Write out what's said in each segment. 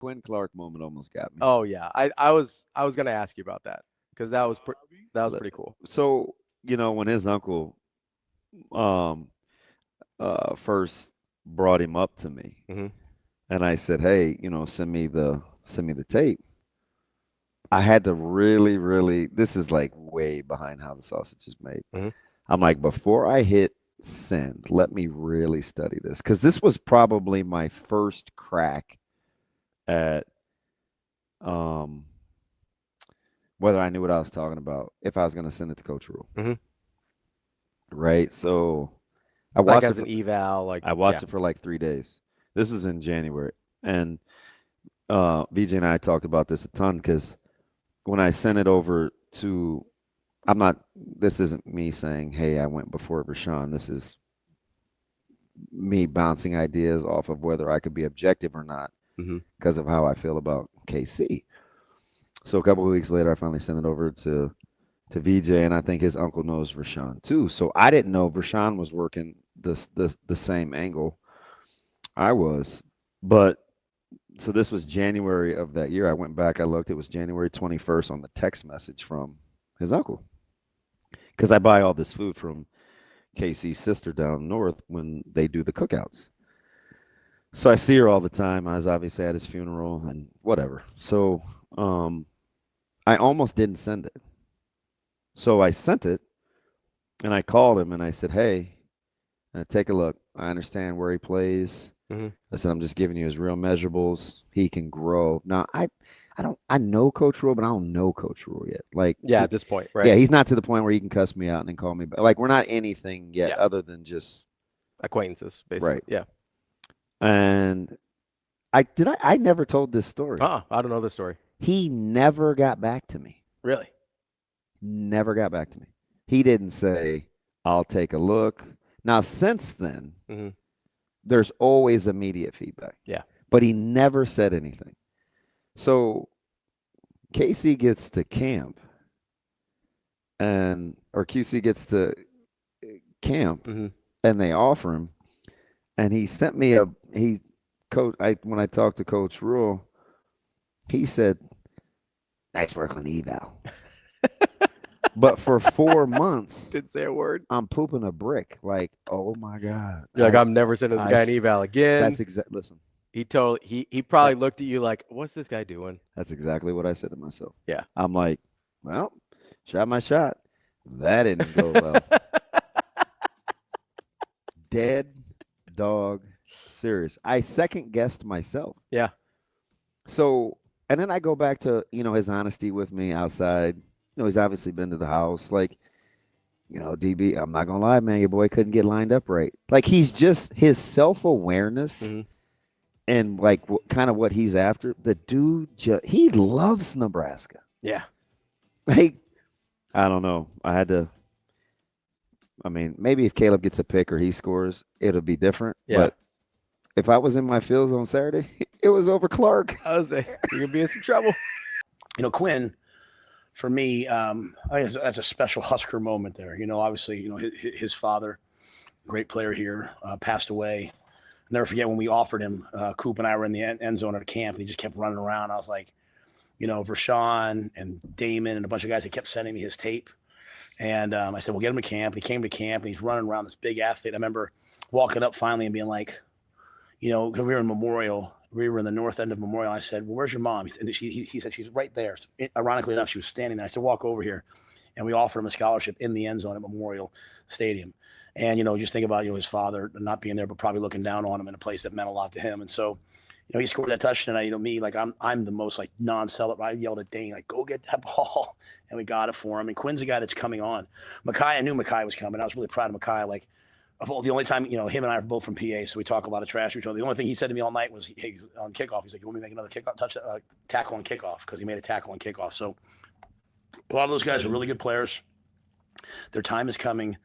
Quinn Clark moment almost got me. Oh yeah, I was gonna ask you about that because that was pretty cool. So, when his uncle um first brought him up to me, Hmm. and I said, "Hey, send me the tape." I had to really, really. This is like way behind how the sausage is made. Hmm. I'm like, before I hit send, let me really study this because this was probably my first crack at um whether I knew what I was talking about if I was going to send it to Coach Rhule, Hmm. right? So I Like watched it as for an eval, like I yeah. watched it for like 3 days. This is in January, and VJ and I talked about this a ton because when I sent it over to, I'm not. This isn't me saying, "Hey, I went before Rashawn." This is me bouncing ideas off of whether I could be objective or not Hmm. because of how I feel about KC. So a couple of weeks later, I finally sent it over to VJ, and I think his uncle knows Rashawn too. So I didn't know Rashawn was working the same angle I was, but so this was January of that year. I went back, I looked. It was January 21st on the text message from his uncle because I buy all this food from Casey's sister down north when they do the cookouts. So I see her all the time. I was obviously at his funeral and whatever. So um, I almost didn't send it. So I sent it and I called him and I said, "Hey, take a look. I understand where he plays. Hmm. I said, I'm just giving you his real measurables. He can grow." Now, I know Coach Rhule, but I don't know Coach Rhule yet. Like, Yeah, at this point, right? yeah, he's not to the point where he can cuss me out and then call me back. Like, we're not anything yet Yeah, other than just acquaintances basically. right. Yeah. And I never told this story. I don't know the story. He never got back to me. Really? Never got back to me. He didn't say, "I'll take a look." Now, since then, Hmm. there's always immediate feedback, Yeah. but he never said anything. So Casey gets to camp and or QC gets to camp Hmm. and they offer him and he sent me a he coach I when I talked to Coach Rule, he said, "Nice work on the eval." But for 4 months Didn't say a word. I'm pooping a brick. Like, oh my God. You're like, I'm never sending this guy an eval That's again. exact listen. He probably That looked at you like, what's this guy doing? that's exactly what I said to myself. Yeah. I'm like, well, shot my shot. That didn't go well. Dead dog serious. I second guessed myself. Yeah. So, and then I go back to, his honesty with me outside. He's obviously been to the house. Like, DB, I'm not going to lie, man, your boy couldn't get lined up right. Like, he's just his self awareness Hmm. and, like, kind of what he's after. The dude, he loves Nebraska. Yeah. Like, I don't know. I mean, maybe if Caleb gets a pick or he scores, it'll be different. Yeah. But if I was in my fields on Saturday, it was over Clark. I was say you're gonna be in some trouble. Quinn, for me, I think that's a special Husker moment there. Obviously, his father, great player here, passed away. I'll never forget when we offered him. Coop and I were in the end zone at a camp, and he just kept running around. I was like, Rashawn and Damon and a bunch of guys that kept sending me his tape. And I said, we'll get him to camp. And he came to camp, and he's running around, this big athlete. I remember walking up finally and being like, because we were in Memorial. We were in the north end of Memorial. I said, well, where's your mom? He said, she's right there. So, ironically enough, she was standing there. I said, walk over here. And we offered him a scholarship in the end zone at Memorial Stadium. And, just think about, his father not being there, but probably looking down on him in a place that meant a lot to him. And so, he scored that touchdown. Me, like I'm the most like non-celebrant. I yelled at Dane, like, go get that ball. And we got it for him. And Quinn's a guy that's coming on. Makai, I knew Makai was coming. I was really proud of Makai. Like, the only time, him and I are both from PA, so we talk a lot of trash to each other. The only thing he said to me all night was, hey, on kickoff, he's like, you want me to make another tackle on kickoff? Because he made a tackle on kickoff. So a lot of those guys are really good players. Their time is coming.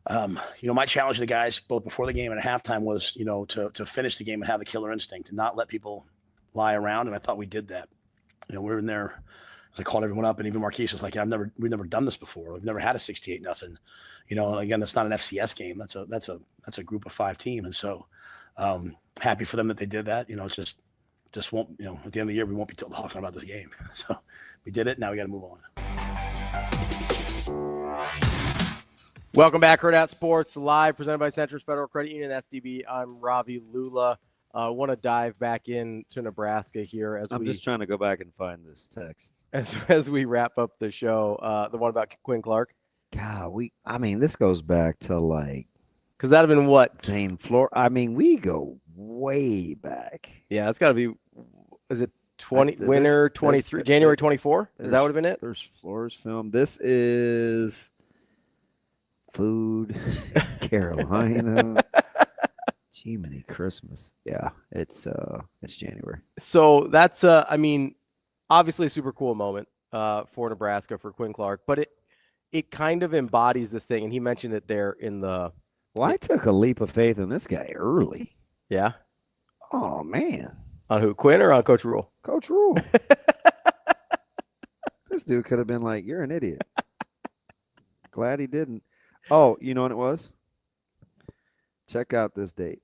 My challenge to the guys, both before the game and at halftime, was, to finish the game and have a killer instinct and not let people lie around. And I thought we did that. We're in there. I called everyone up, and even Marquise was like, "Yeah, we've never done this before. We've never had a 68-0. Again, that's not an FCS game. That's a group of 5 team, and so happy for them that they did that. It's just just won't, at the end of the year, we won't be talking about this game. So we did it. Now we got to move on. Welcome back, Hurrdat Sports, live, presented by Centris Federal Credit Union, SDB. I'm Ravi, Lulla. I want to dive back into Nebraska here. I'm just trying to go back and find this text. As we wrap up the show, the one about Quinn Clark. God, this goes back to because that would have been what? Zane Floor. We go way back. Yeah, it's got to be, is it 23, January 24? Is that would have been it? There's Floors film. This is Food, Carolina. Jiminy Christmas. Yeah, it's January. So that's obviously a super cool moment for Nebraska, for Quinn Clark, but it kind of embodies this thing, and he mentioned it there in the. Well, I took a leap of faith in this guy early. Yeah. Oh man. On who, Quinn or on Coach Rhule? Coach Rhule. This dude could have been like, "You're an idiot." Glad he didn't. Oh, you know what it was? Check out this date.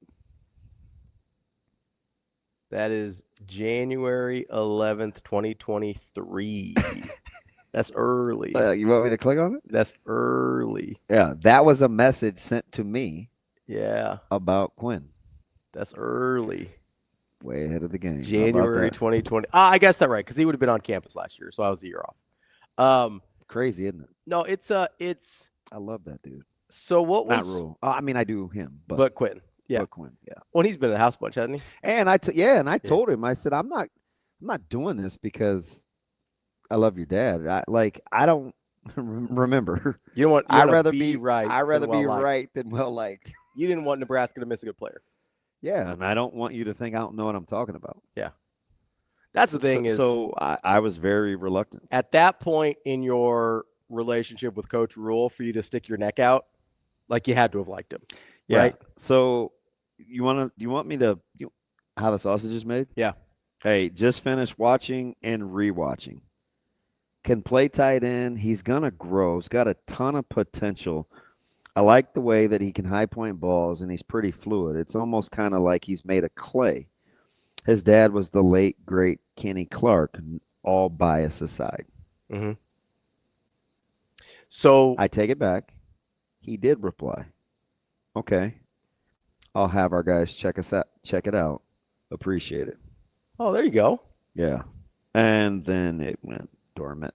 That is January 11th, 2023. That's early. You want me to click on it? That's early. Yeah, that was a message sent to me. Yeah. About Quinn. That's early. Way ahead of the game. January 2020. I guess that's right, because he would have been on campus last year, so I was a year off. Crazy, isn't it? No, it's. I love that dude. So what was Matt Rhule? I do him, but Quinn. Yeah, but Quinn. Yeah. Well, he's been in the house a bunch, hasn't he? And I told him. I said, I'm not doing this because I love your dad. I don't remember. You don't want. I'd rather be right. I'd rather be right than well liked. You didn't want Nebraska to miss a good player. Yeah, and I don't want you to think I don't know what I'm talking about. Yeah, that's the thing. So I was very reluctant at that point in your relationship with Coach Rhule for you to stick your neck out, like you had to have liked him. Yeah. Right? So you want me to how the sausage is made? Yeah. Hey, just finished watching and rewatching. Can play tight end. He's gonna grow. He's got a ton of potential. I like the way that he can high point balls, and he's pretty fluid. It's almost kind of like he's made of clay. His dad was the late, great Kenny Clark, all bias aside. Mm-hmm. So I take it back. He did reply. Okay. I'll have our guys check it out. Appreciate it. Oh, there you go. Yeah. And then it went dormant.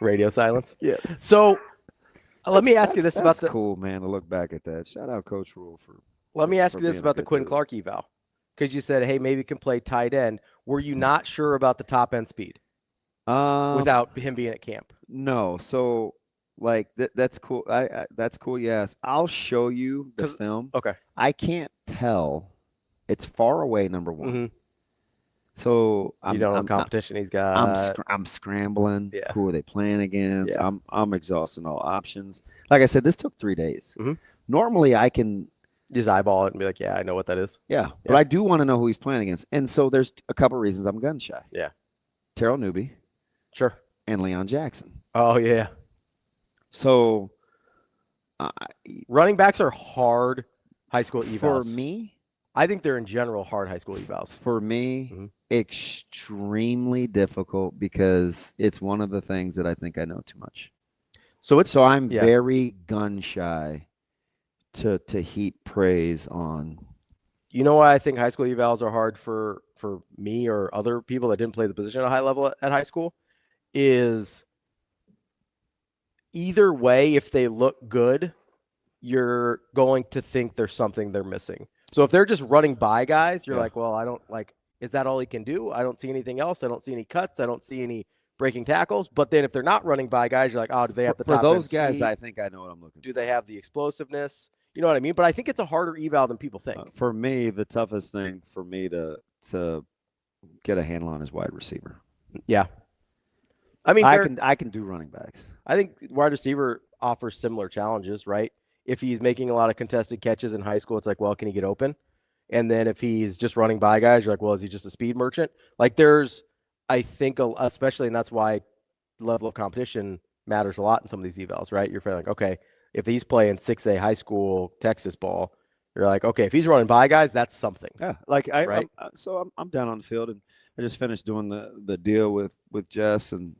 Radio silence. Yes. So let me ask you this about the cool, man, to look back at that. Shout out Coach Rhule for. Let me ask you this about the Quinn Clark eval, because you said, hey, maybe he can play tight end. Were you not sure about the top end speed without him being at camp? No. So that's cool. That's cool. Yes. I'll show you the film. Okay. I can't tell. It's far away. Number one. Mm-hmm. So you don't know competition he's got. I'm scrambling. Yeah. Who are they playing against? Yeah. I'm exhausting all options. Like I said, this took 3 days. Mm-hmm. Normally I can just eyeball it and be like, yeah, I know what that is. Yeah. But I do want to know who he's playing against. And so there's a couple reasons I'm gun shy. Yeah. Terrell Newby. Sure. And Leon Jackson. Oh yeah. So running backs are hard high school evals. For me, I think they're in general hard high school evals. For me, extremely difficult because it's one of the things that I think I know too much. So I'm very gun shy to heap praise on. You know why I think high school evals are hard for me or other people that didn't play the position at a high level at high school is either way, if they look good, you're going to think there's something they're missing. So if they're just running by guys, you're like, well, I don't is that all he can do? I don't see anything else. I don't see any cuts. I don't see any breaking tackles. But then if they're not running by guys, you're like, oh, do they have the top for those end guys? speed? I think I know what I'm looking for. Do they have the explosiveness? You know what I mean? But I think it's a harder eval than people think. For me, the toughest thing for me to get a handle on is wide receiver. Yeah. I mean, I can do running backs. I think wide receiver offers similar challenges, right? If he's making a lot of contested catches in high school, it's like, well, can he get open? And then if he's just running by guys, you're like, well, is he just a speed merchant? Like there's, I think, especially, and that's why the level of competition matters a lot in some of these evals, right? You're feeling like, okay, if he's playing 6A high school Texas ball, You're like, okay, if he's running by guys, that's something. Yeah, like Right. I'm down on the field, and I just finished doing the deal with Jess, and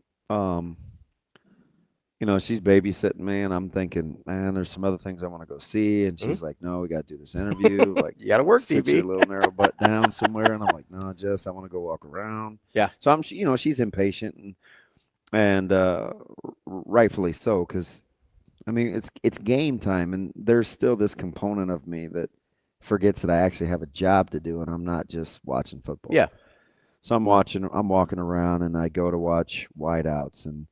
she's babysitting me, and I'm thinking, man, there's some other things I want to go see, and she's like, no, we got to do this interview. Like, You got to work, sit DB. your little narrow butt down somewhere, and I'm like, no, Jess, I want to go walk around. Yeah. So I'm, she's impatient, and rightfully so, because I mean, it's game time, and there's still this component of me that forgets that I actually have a job to do, and I'm not just watching football. Yeah. So I'm walking around, and I go to watch wideouts, and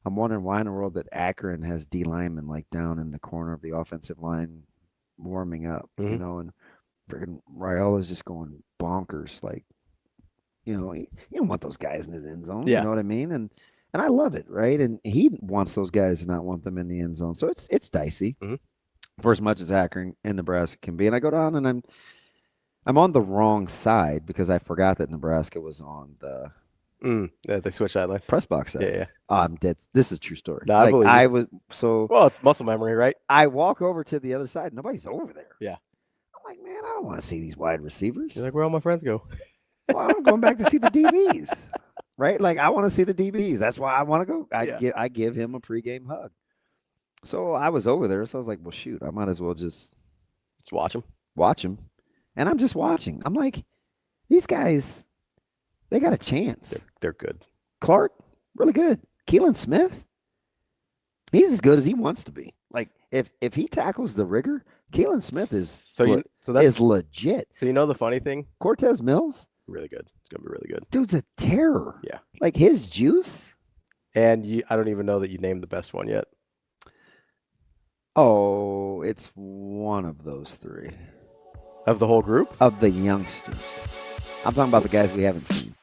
I'm wondering why in the world that Akron has D linemen like down in the corner of the offensive line warming up, Mhm. and freaking Raiola's just going bonkers. Like, you don't want those guys in his end zone. Yeah. You know what I mean? And I love it, right? And he wants those guys to not want them in the end zone. So it's dicey Mhm. for as much as Akron and Nebraska can be. And I go down, and I'm on the wrong side because I forgot that Nebraska was on the Yeah, they switch sidelines. press box side. Yeah. I'm dead. This is a true story. No, I believe I it. was so. Well, it's muscle memory, right? I walk over to the other side. Nobody's over there. Yeah. I'm like, man, I don't want to see these wide receivers. You're like, where all my friends go? Well, I'm going back to see the DBs, right? Like, I want to see the DBs. That's why I want to go. I give him a pregame hug. So I was over there. So I was like, well, shoot, I might as well just watch him. And I'm just watching. I'm like, these guys, they got a chance. They're good. Clark, really good. Keelan Smith, he's as good as he wants to be. Like, if he tackles the rigger, Keelan Smith is is legit. So the funny thing? Cortez Mills, Really good. It's gonna be really good. dude's a terror. Yeah. Like, his juice. And I don't even know that you named the best one yet. Oh, it's one of those three. Of the whole group? Of the youngsters. I'm talking about the guys we haven't seen.